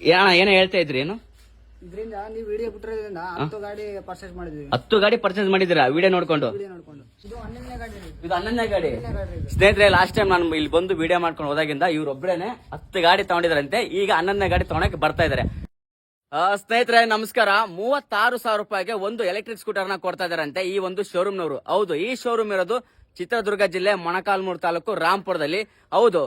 ಅಣ್ಣ ಏನೋ ಹೇಳ್ತಾ ಇದ್ರಿ ಏನು? ಇದರಿಂದ ನೀವು ವಿಡಿಯೋ ಬಿಟ್ಟಿರೋದ್ರಿಂದ 10 ಗಾಡಿ ಪರ್ಚೇಸ್ ಮಾಡಿದ್ವಿ. 10 ಗಾಡಿ ಪರ್ಚೇಸ್ ಮಾಡಿದಿರಾ ವಿಡಿಯೋ ನೋಡ್ಕೊಂಡು? ಇದು 11ನೇ ಗಾಡಿ. ಇದು 11ನೇ ಗಾಡಿ. ಸ್ನೇಹಿತರೆ, ಲಾಸ್ಟ್ ಟೈಮ್ ನಾನು ಇಲ್ಲಿ ಬಂದು ವಿಡಿಯೋ ಮಾಡ್ಕೊಂಡು ಹೋದಾಗಿಂದ ಇವ್ರೊಬ್ರೇನೆ 10 ಗಾಡಿ ತಗೊಂಡಿದ್ರಂತೆ. ಈಗ 11ನೇ ಗಾಡಿ ತಗೊಳಕ್ಕೆ ಬರ್ತಾ ಇದಾರೆ. ಸ್ನೇಹಿತರೆ ನಮಸ್ಕಾರ. 36,000 ರೂಪಾಯಿಗೆ ಒಂದು ಎಲೆಕ್ಟ್ರಿಕ್ ಸ್ಕೂಟರ್ ನ ಕೊಡ್ತಾ ಇದಾರಂತೆ ಈ ಒಂದು ಶೋರೂಮ್ ನವರು. ಹೌದು, ಈ ಶೋರೂಮ್ ಇರೋದು ಚಿತ್ರದುರ್ಗ ಜಿಲ್ಲೆ ಮೊಣಕಾಲ್ಮೂರು ತಾಲೂಕು ರಾಂಪುರದಲ್ಲಿ. ಹೌದು,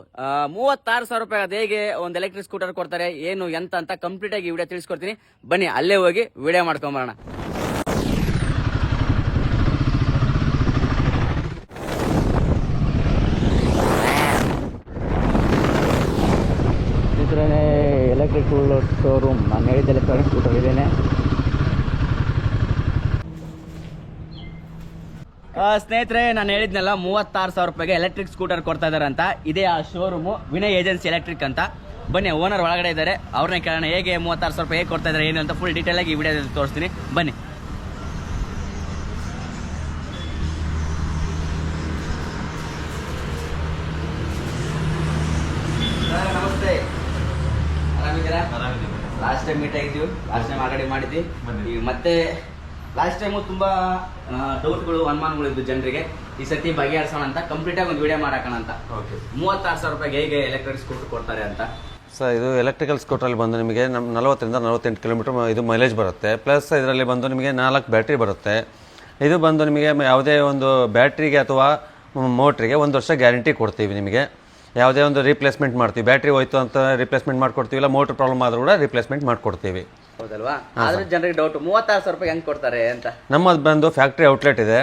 36,000 ರೂಪಾಯಿ ಅದು ಹೇಗೆ ಒಂದು ಎಲೆಕ್ಟ್ರಿಕ್ ಸ್ಕೂಟರ್ ಕೊಡ್ತಾರೆ, ಏನು ಎಂತ ಅಂತ ಕಂಪ್ಲೀಟ್ ಆಗಿ ವಿಡಿಯೋ ತಿಳಿಸ್ಕೊಡ್ತೀನಿ. ಬನ್ನಿ ಅಲ್ಲೇ ಹೋಗಿ ವಿಡಿಯೋ ಮಾಡ್ಕೊಂಬರೋಣ. ಎಲೆಕ್ಟ್ರಿಕ್ ಶೋರೂಮ್, ನಾನು ಹೇಳಿದ ಎಲೆಕ್ಟ್ರಾನಿಕ್ ಸ್ಕೂಟರ್ ಇದೇನೆ. ಸ್ನೇಹಿತರೆ, ನಾನು ಹೇಳಿದ್ನಲ್ಲ 36,000 ರೂಪಾಯಿಗೆ ಎಲೆಕ್ಟ್ರಿಕ್ ಸ್ಕೂಟರ್ ಕೊಡ್ತಾ ಇದಾರೆ ಅಂತ. ಇದೇ ಆ ಶೋರೂಮು, ವಿನಯ್ ಏಜೆನ್ಸಿ ಎಲೆಕ್ಟ್ರಿಕ್ ಅಂತ. ಬನ್ನಿ, ಓನರ್ ಒಳಗಡೆ ಇದ್ದಾರೆ, ಅವ್ರನ್ನೇ ಕೇಳೋಣ ಹೇಗೆ 36,000 ರೂಪಾಯಿ ಹೇಗೆ ಕೊಡ್ತಾ ಇದ್ದಾರೆ ಏನು ಅಂತ ಫುಲ್ ಡೀಟೇಲ್ ಆಗಿ ಈ ವಿಡಿಯೋದಲ್ಲಿ ತೋರಿಸ್ತೀನಿ. ಬನ್ನಿ. ನಮಸ್ತೆ, ಆರಾಮಿದ್ದೀರಾ? ಲಾಸ್ಟ್ ಟೈಮ್ ಮೀಟ್ ಆಗಿದ್ದೀವಿ, ಲಾಸ್ಟ್ ಟೈಮ್ ಆಗಡೆ ಮಾಡಿದ್ವಿ. ಈಗ ಮತ್ತೆ ಲಾಸ್ಟ್ ಟೈಮು ತುಂಬಾ ಡೌಟ್ಗಳು ಅನುಮಾನಗಳು ಇದ್ದು ಜನರಿಗೆ. ಈ ಸತಿ ಬಗೆಹರಿಸೋಣ ಅಂತ ಕಂಪ್ಲೀಟ್ ಆಗಿ ಒಂದು ವಿಡಿಯೋ ಮಾಡಾಕೋಣ ಅಂತ. 36,000 ರೂಪಾಯಿಗೆ ಹೇಗೆ ಎಲೆಕ್ಟ್ರಿಕ್ ಸ್ಕೂಟರ್ ಕೊಡ್ತಾರೆ ಅಂತ. ಸರ್, ಇದು ಎಲೆಕ್ಟ್ರಿಕಲ್ ಸ್ಕೂಟ್ರಲ್ಲಿ ಬಂದು ನಿಮಗೆ 40ರಿಂದ 48 ಕಿಲೋಮೀಟರ್ ಇದು ಮೈಲೇಜ್ ಬರುತ್ತೆ. ಪ್ಲಸ್ ಇದರಲ್ಲಿ ಬಂದು ನಿಮಗೆ 4 ಬ್ಯಾಟ್ರಿ ಬರುತ್ತೆ. ಇದು ಬಂದು ನಿಮಗೆ ಯಾವುದೇ ಒಂದು ಬ್ಯಾಟ್ರಿಗೆ ಅಥವಾ ಮೋಟ್ರಿಗೆ 1 ವರ್ಷ ಗ್ಯಾರಂಟಿ ಕೊಡ್ತೀವಿ. ನಿಮಗೆ ಯಾವುದೇ ಒಂದು ರೀಪ್ಲೇಸ್ಮೆಂಟ್ ಮಾಡ್ತೀವಿ. ಬ್ಯಾಟ್ರಿ ಹೋಯ್ತು ಅಂತ ರೀಪ್ಲೇಸ್ಮೆಂಟ್ ಮಾಡ್ಕೊಡ್ತೀವಿ, ಇಲ್ಲ ಮೋಟ್ರ್ ಪ್ರಾಬ್ಲಮ್ ಆದ್ರೂ ಕೂಡ ರೀಪ್ಲೇಸ್ಮೆಂಟ್ ಮಾಡ್ಕೊಡ್ತೀವಿ. ಹೌದಲ್ವಾ? ಆದ್ರೆ ಜನರಿಗೆ ಡೌಟ್ 36,000 ರೂಪಾಯಿ ಹೆಂಗ್ ಕೊಡ್ತಾರೆ ಅಂತ. ನಮ್ಮದು ಬಂದು ಫ್ಯಾಕ್ಟ್ರಿ ಔಟ್ಲೆಟ್ ಇದೆ.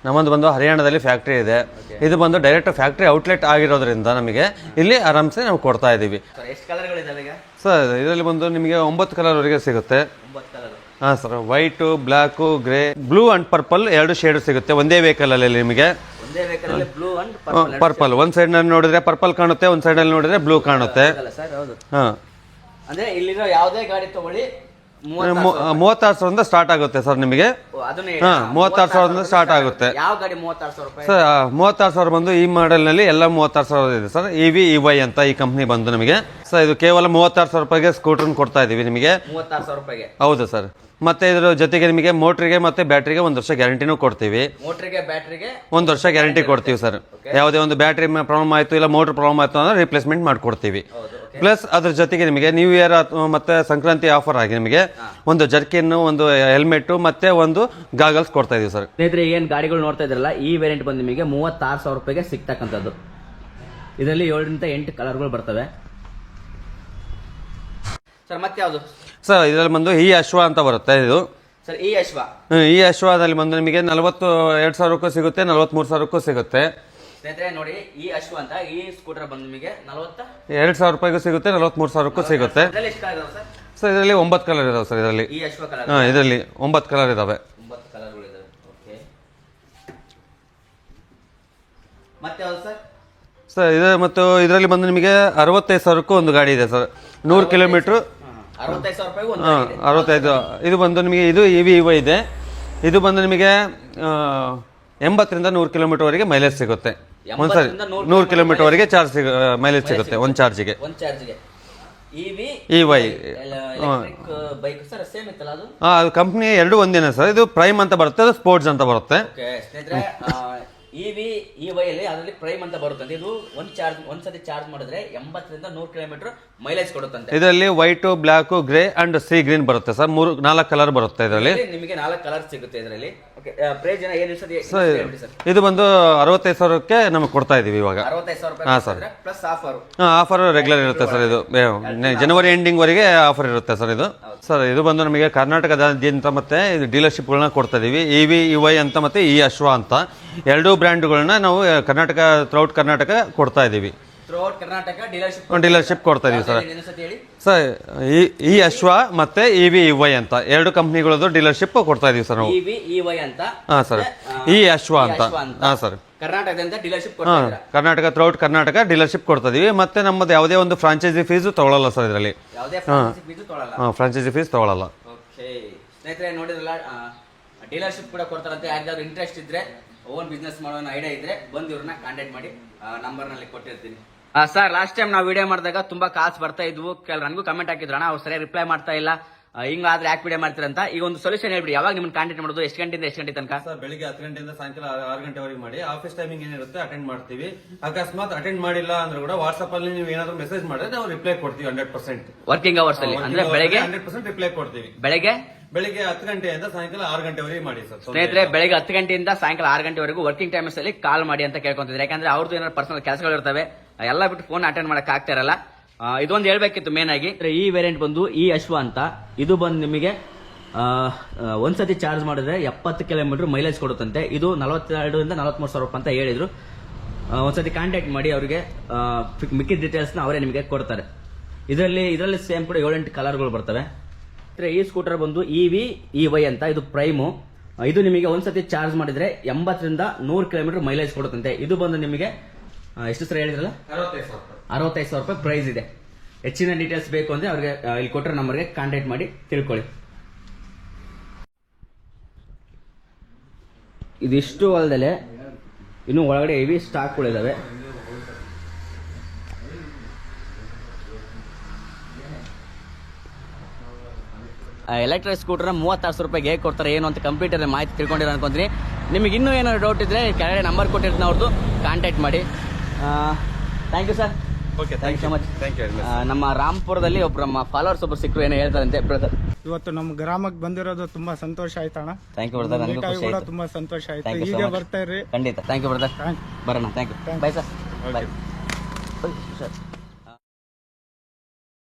ನಮ್ಮದು ಬಂದು ಹರಿಯಾಣದಲ್ಲಿ ಫ್ಯಾಕ್ಟ್ರಿ ಇದೆ. ಇದು ಬಂದು ಡೈರೆಕ್ಟ್ ಫ್ಯಾಕ್ಟ್ರಿ ಔಟ್ಲೆಟ್ ಆಗಿರೋದ್ರಿಂದ ನಮಗೆ ಇಲ್ಲಿ ಆರಾಮ್ಸೆ ನಾವು ಕೊಡ್ತಾ ಇದ್ದೀವಿ. ಎಷ್ಟು ಕಲರ್ಗಳಿದಾವೆ ಈಗ? ಸರ್, ಇದರಲ್ಲಿ ಬಂದು ನಿಮಗೆ 9 ಕಲರ್ವರೆಗೆ ಸಿಗುತ್ತೆ. 9 ಕಲರ್. ಹಾಂ sir, white, black, grey, blue and purple 2 shade ಸಿಗುತ್ತೆ ಒಂದೇ ವೆಹಿಕಲ್ ಅಲ್ಲಿ ನಿಮಗೆ. ಒಂದೇ ವೆಹಿಕಲ್ ಅಲ್ಲಿ ಬ್ಲೂ ಅಂಡ್ ಪರ್ಪಲ್. ಒಂದು ಸೈಡ್ ನಲ್ಲಿ ನೋಡಿದ್ರೆ ಪರ್ಪಲ್ ಕಾಣುತ್ತೆ, ಒಂದು ಸೈಡ್ ಅಲ್ಲಿ ನೋಡಿದ್ರೆ ಬ್ಲೂ ಕಾಣುತ್ತೆ. ಹಾಂ, ಅಂದ್ರೆ ಇಲ್ಲಿರೋ ಯಾವುದೇ ಗಾಡಿ ತಗೊಳ್ಳಿ 36,000ರಿಂದ ಸ್ಟಾರ್ಟ್ ಆಗುತ್ತೆ ಸರ್ ನಿಮಗೆ. 36,000ರಿಂದ ಸ್ಟಾರ್ಟ್ ಆಗುತ್ತೆ. ಯಾವ ಗಾಡಿ 36,000 ರೂಪಾಯಿ? ಸರ್, 36,000 ಬಂದು ಈ ಮಾಡೆಲ್ ನಲ್ಲಿ ಎಲ್ಲ 36,000 ಇದೆ ಸರ್. EV ಅಂತ ಈ ಕಂಪ್ನಿ ಬಂದು ನಮಗೆ. ಸರ್, ಇದು ಕೇವಲ 36,000 ರೂಪಾಯಿಗೆ ಸ್ಕೂಟರ್ ಕೊಡ್ತಾ ಇದೀವಿ ನಿಮಗೆ. 36,000 ರೂಪಾಯಿಗೆ? ಹೌದು ಸರ್. ಮತ್ತೆ ಇದ್ರ ಜೊತೆಗೆ ನಿಮಗೆ ಮೋಟ್ರಿಗೆ ಮತ್ತೆ ಬ್ಯಾಟ್ರಿಗೆ 1 ವರ್ಷ ಗ್ಯಾರಂಟಿನೂ ಕೊಡ್ತೀವಿ. ಮೋಟ್ರಿಗೆ ಬ್ಯಾಟ್ರಿಗೆ 1 ವರ್ಷ ಗ್ಯಾರಂಟಿ ಕೊಡ್ತೀವಿ ಸರ್. ಯಾವುದೇ ಒಂದು ಬ್ಯಾಟ್ರಿ ಪ್ರಾಬ್ಲಮ್ ಆಯ್ತು ಇಲ್ಲ ಮೋಟರ್ ಪ್ರಾಬ್ಲಮ್ ಆಯ್ತು ಅಂದ್ರೆ ರಿಪ್ಲೇಸ್ಮೆಂಟ್ ಮಾಡ್ಕೊಡ್ತೀವಿ. ಪ್ಲಸ್ ಅದ್ರ ಜೊತೆಗೆ ನಿಮಗೆ ನ್ಯೂ ಇಯರ್ ಮತ್ತೆ ಸಂಕ್ರಾಂತಿ ಆಫರ್ ಆಗಿ ನಿಮಗೆ ಒಂದು ಜರ್ಕಿನ್, ಒಂದು ಹೆಲ್ಮೆಟ್ ಮತ್ತೆ ಒಂದು ಗಾಗಲ್ಸ್ ಕೊಡ್ತಾ ಇದೀವಿ ಸರ್. ಸ್ನೇಹಿತರೆ, ಏನ್ ಗಾಡಿಗಳು ನೋಡ್ತಾ ಇದ್ರಲ್ಲ, ಈ ವೇರಿಯಂಟ್ ಬಂದು ನಿಮಗೆ 36,000 ರೂಪಾಯಿಗೆ ಸಿಗ್ತಕ್ಕಂಥದ್ದು. ಇದರಲ್ಲಿ 7ರಿಂದ 8 ಕಲರ್ಗಳು ಬರ್ತವೆ ಸರ್. ಮತ್ತೆ ಯಾವುದು ಸರ್? ಇದರಲ್ಲಿ ಬಂದು ಈ ಅಶ್ವ ಅಂತ ಬರುತ್ತೆ ಇದು ಸರ್. ಈ ಅಶ್ವ, ಈ ಅಶ್ವದಲ್ಲಿ ಬಂದು ನಿಮಗೆ 42,000ಕ್ಕೂ ಸಿಗುತ್ತೆ, 43,000ಕ್ಕೂ ಸಿಗುತ್ತೆ. ಸ್ನೇಹಿತರೆ ನೋಡಿ, ಈ ಅಶ್ವ ಅಂತ ಈ ಸ್ಕೂಟರ್ ಬಂದು ನಿಮಗೆ 42,000 ರೂಪಾಯಿಗೂ ಸಿಗುತ್ತೆ, 43,000ಕ್ಕೂ ಸಿಗುತ್ತೆ ಸರ್. ಇದರಲ್ಲಿ 9 ಕಲರ್ ಇದಾವೆ ಸರ್. ಇದರಲ್ಲಿ ಈ ಅಶ್ವ ಕಲರ್, ಇದರಲ್ಲಿ 9 ಕಲರ್ ಇದಾವೆ. 9 ಕಲರ್ಗಳು ಇದಾವೆ. ಓಕೆ, ಮತ್ತೆ ಯಾವುದು ಸರ್? ಸರ್, ಇದು ಮತ್ತು ಇದರಲ್ಲಿ ಬಂದು ನಿಮಗೆ 65,000ಕ್ಕೂ ಒಂದು ಗಾಡಿ ಇದೆ ಸರ್. 100 ಕಿಲೋಮೀಟರ್ 65,000 ರೂಪಾಯಿ. 65. ಇದು ಬಂದು ನಿಮಗೆ ಇದು EV ಇದೆ. ಇದು ಬಂದು ನಿಮಗೆ 80ರಿಂದ 100 ಕಿಲೋಮೀಟರ್ ವರೆಗೆ ಮೈಲೇಜ್ ಸಿಗುತ್ತೆ. ಒಂದ್ಸರಿ 100 ಕಿಲೋಮೀಟರ್ ವರೆಗೆ ಮೈಲೇಜ್ ಸಿಗುತ್ತೆ ಒಂದು ಚಾರ್ಜಿಗೆ. EV ಅದು ಕಂಪ್ನಿ 2 ಒಂದೇನೆ ಸರ್. ಇದು ಪ್ರೈಮ್ ಅಂತ ಬರುತ್ತೆ, ಅದು ಸ್ಪೋರ್ಟ್ಸ್ ಅಂತ ಬರುತ್ತೆ. EV ಅಲ್ಲಿ ಅದರಲ್ಲಿ ಪ್ರೈಮ್ ಅಂತ ಬರುತ್ತೆ. ಇದು ಒಂದ್ಸತಿ ಚಾರ್ಜ್ ಮಾಡಿದ್ರೆ 80ರಿಂದ 100 ಕಿಲೋಮೀಟರ್ ಮೈಲೇಜ್ ಕೊಡುತ್ತಂತೆ. ಇದರಲ್ಲಿ white, black, grey and sea green ಬರುತ್ತೆ ಸರ್. 4 ಕಲರ್ ಬರುತ್ತೆ ಇದರಲ್ಲಿ. ನಿಮಗೆ 4 ಕಲರ್ ಸಿಗುತ್ತೆ ಇದರಲ್ಲಿ. ಇದು ಬಂದು 65,000ಕ್ಕೆ ನಮಗೆ ಕೊಡ್ತಾ ಇದೀವಿ ಇವಾಗ. 65,000 ಪ್ಲಸ್ ಆಫರ್. ಆಫರ್ ರೆಗ್ಯುಲರ್ ಇರುತ್ತೆ ಸರ್. ಇದು ಜನವರಿ ಎಂಡಿಂಗ್ ವರೆಗೆ ಆಫರ್ ಇರುತ್ತೆ ಸರ್. ಇದು ಸರ್, ಇದು ಬಂದು ನಮಗೆ ಕರ್ನಾಟಕದಾದ್ಯಂತ ಮತ್ತೆ ಇದು ಡೀಲರ್ಶಿಪ್ಗಳನ್ನ ಕೊಡ್ತಾ ಇದೀವಿ. EV ಅಂತ ಮತ್ತೆ ಈ ಅಶ್ವ ಅಂತ 2 ಬ್ರ್ಯಾಂಡ್ಗಳನ್ನ ನಾವು ಥ್ರೌಟ್ ಕರ್ನಾಟಕ ಕೊಡ್ತಾ ಇದೀವಿ. ಡೀಲರ್ಶಿಪ್ ಕೊಡ್ತಾ ಇದೀವಿ ಸರ್. ಸರ್, ಈ ಅಶ್ವ ಮತ್ತೆ EV ಅಂತ 2 ಕಂಪ್ನಿಗಳದ್ದು ಡೀಲರ್ಶಿಪ್ ಕೊಡ್ತಾ ಇದೀವಿ ಸರ್ ನಾವು. EV ಅಂತ. ಹಾ ಸರ್, ಈ ಅಶ್ವ ಅಂತ. ಹಾ ಸರ್, ಕರ್ನಾಟಕದಿಂದ dealership Karnataka throughout Karnataka dealership ಕೊಡ್ತಾ ಇದೀವಿ. ಮತ್ತೆ ನಮ್ಮದು ಯಾವುದೇ ಒಂದು ಫ್ರಾಂಚೈಸಿ ಫೀಸ್ ತಗೊಳ್ಳಲ್ಲ ಸರ್ ಇದರಲ್ಲಿ. ಫ್ರಾಂಚೈಸಿ ಫೀಸ್ ತಗೊಳ್ಳಲ್ಲ. ಸ್ನೇಹಿತರೆ ನೋಡಿದ್ರಲ್ಲ, ಡೀಲರ್ಶಿಪ್ ಕೂಡ ಕೊಡ್ತಾರಂತೆ. ಯಾರ್ದಾದ್ರು ಇಂಟ್ರೆಸ್ಟ್ ಇದ್ರೆ, ಓನ್ ಬಿಸ್ನೆಸ್ ಮಾಡೋ ಐಡಿಯಾ ಇದ್ರೆ ಬಂದು ಇವ್ರನ್ನ ಕಾಂಟ್ಯಾಕ್ಟ್ ಮಾಡಿ, ನಂಬರ್ನಲ್ಲಿ ಕೊಟ್ಟಿರ್ತೀನಿ. ಸರ್ ಲಾಸ್ಟ್ ಟೈಮ್ ನಾವು ವಿಡಿಯೋ ಮಾಡಿದಾಗ ತುಂಬಾ ಕಾಲ್ಸ್ ಬರ್ತಾ ಇದ್ವು, ನನಗೂ ಕಮೆಂಟ್ ಹಾಕಿದ್ರು ಅಣ್ಣ ಅವ್ರು ಸರಿಯಾಗಿ ರಿಪ್ಲೈ ಮಾಡ್ತಾ ಇಲ್ಲ, ಹಿಂಗಾದ್ರೆ ಯಾಕೆ ವಿಡಿಯೋ ಮಾಡ್ತೀರಂತ. ಈಗ ಒಂದು ಸೊಲ್ಯೂಷನ್ ಹೇಳ್ಬಿಡಿ, ಯಾವಾಗ ನಿಮ್ಮನ್ನ ಕಾಂಟ್ಯಾಕ್ಟ್ ಮಾಡೋದು, ಎಷ್ಟು ಗಂಟೆಯಿಂದ ಎಷ್ಟು ಗಂಟೆ ತನಕ? ಸರ್ ಬೆಳಿಗ್ಗೆ 10 ಗಂಟೆಯಿಂದ ಸಾಯಂಕಾಲ 6 ಗಂಟೆವರೆಗೆ ಮಾಡಿ. ಆಫೀಸ್ ಟೈಮಿಂಗ್ ಏನಿರುತ್ತೆ ಅಟೆಂಡ್ ಮಾಡ್ತೀವಿ. ಅಕಸ್ಮಾತ್ ಅಟೆಂಡ್ ಮಾಡಿಲ್ಲ ಅಂದ್ರೆ ಕೂಡ ವಾಟ್ಸ್ಆಪ್ ಅಲ್ಲಿ ನೀವು ಏನಾದ್ರು ಮೆಸೇಜ್ ಮಾಡಿದ್ರೆ ನಾವು ರಿಪ್ಲೈ ಕೊಡ್ತೀವಿ 100%. ವರ್ಕಿಂಗ್ ಅವರ್ಸ್ ಅಲ್ಲಿ ಅಂದ್ರೆ ಬೆಳಗ್ಗೆ 100% ರಿಪ್ಲೈ ಕೊಡ್ತೀವಿ. ಬೆಳಗ್ಗೆ 10 ಗಂಟೆಯಿಂದ ಸಾಯಂಕಾಲ 6 ಗಂಟೆವರೆಗೆ ಮಾಡಿ ಸರ್. ಸ್ನೇಹಿತರೆ ಬೆಳಗ್ಗೆ 10 ಗಂಟೆಯಿಂದ ಸಾಯಂಕಾಲ 6 ಗಂಟೆವರೆಗೂ ವರ್ಕಿಂಗ್ ಟೈಮ್ಸ್ ಅಲ್ಲಿ ಕಾಲ್ ಮಾಡಿ ಅಂತ ಕೇಳ್ಕೊಂತಿದ್ರೆ, ಯಾಕಂದ್ರೆ ಅವ್ರದ್ದು ಏನಾದ್ರು ಪರ್ಸನಲ್ ಕೆಲಸಗಳು ಇರ್ತವೆ, ಎಲ್ಲ ಬಿಟ್ಟು ಫೋನ್ ಅಟೆಂಡ್ ಮಾಡಕ್ ಆಗ್ತಾ ಇರಲ್ಲ. ಇದೊಂದು ಹೇಳ್ಬೇಕಿತ್ತು ಮೇನ್ ಆಗಿ. ಈ ವೇರಿಯಂಟ್ ಬಂದು ಈ ಅಶ್ವ ಅಂತ, ಇದು ಬಂದು ನಿಮಗೆ ಒಂದ್ಸತಿ ಚಾರ್ಜ್ ಮಾಡಿದ್ರೆ 70 ಕಿಲೋಮೀಟರ್ ಮೈಲೇಜ್ ಕೊಡುತ್ತಂತೆ. ಇದು 42 43 ಸಾವಿರ ರೂಪಾಯಿ ಅಂತ ಹೇಳಿದ್ರು. ಒಂದ್ಸತಿ ಕಾಂಟ್ಯಾಕ್ಟ್ ಮಾಡಿ ಅವರಿಗೆ, ಮಿಕ್ಕಿದ ಡೀಟೇಲ್ಸ್ ನ ಅವರೇ ನಿಮಗೆ ಕೊಡ್ತಾರೆ. ಇದರಲ್ಲಿ ಸೇಮ್ ಕೂಡ 7-8 ಕಲರ್ಗಳು ಬರ್ತವೆ. ಈ ಸ್ಕೂಟರ್ ಬಂದು EV ಅಂತ, ಇದು ಪ್ರೈಮು. ಇದು ನಿಮಗೆ ಒಂದ್ಸತಿ ಚಾರ್ಜ್ ಮಾಡಿದ್ರೆ 80 ರಿಂದ 100 ಕಿಲೋಮೀಟರ್ ಮೈಲೇಜ್ ಕೊಡುತ್ತಂತೆ. ಇದು ಬಂದು ನಿಮಗೆ ಎಷ್ಟು ಸರ್ ಹೇಳಿದ್ರಲ್ಲ, 65 ಸಾವಿರ ರೂಪಾಯಿ ಪ್ರೈಸ್ ಇದೆ. ಹೆಚ್ಚಿನ ಡೀಟೇಲ್ಸ್ ಬೇಕು ಅಂದ್ರೆ ಅವ್ರಿಗೆ ಇಲ್ಲಿ ಕೊಟ್ಟರೆ ನಂಬರ್ಗೆ ಕಾಂಟ್ಯಾಕ್ಟ್ ಮಾಡಿ ತಿಳ್ಕೊಳ್ಳಿ. ಇದಿಷ್ಟು ಅಲ್ಲದೆ ಇನ್ನು ಒಳಗಡೆ ಹೆವಿ ಸ್ಟಾಕ್ಗಳಿದಾವೆ. ಎಲೆಕ್ಟ್ರಿಕ್ ಸ್ಕೂಟರ್ 36 ರೂಪಾಯಿಗೆ ಹೇಗೆ ಕೊಡ್ತಾರೆ ಏನು ಅಂತ ಕಂಪ್ಯೂಟರ್ ಮಾಹಿತಿ ತಿಳ್ಕೊಂಡಿರೋ ಅನ್ಕೊಂತೀನಿ. ನಿಮಗೆ ಇನ್ನೂ ಏನಾದ್ರು ಡೌಟ್ ಇದ್ರೆ ಕೆಳಗಡೆ ನಂಬರ್ ಕೊಟ್ಟಿರ್ತೀನಿ, ಅವ್ರದ್ದು ಕಾಂಟ್ಯಾಕ್ಟ್ ಮಾಡಿ. Thank you sir. Okay, thank you so much. Thank you. ನಮ್ಮ ರಾಮ್ಪುರದಲ್ಲಿ ನಮ್ಮ ಫಾಲೋವರ್ಸ್ ಒಬ್ಬರು ಸಿಕ್ಕರು, ಏನೋ ಹೇಳ್ತಾರಂತೆ ಬ್ರದರ್. ಇವತ್ತು ನಮ್ಮ ಗ್ರಾಮಕ್ಕೆ ಬಂದಿರೋದು ತುಂಬಾ ಸಂತೋಷ ಆಯ್ತಣ್ಣ. ಥ್ಯಾಂಕ್ ಯು ಬ್ರದರ್, ನನಗೂ ಮೀಟಾಗಿ ಖುಷಿ ಕೂಡ ಆಯ್ತು. ತುಂಬಾ ಸಂತೋಷ ಆಯ್ತು. Thank you so ಈಗ much. ಬರ್ತಾ ಇರ್ರಿ. ಖಂಡಿತ. ಥ್ಯಾಂಕ್ ಯು ಬ್ರದರ್, ಬರೋಣ. Thank you. Bye sir. Bye sir.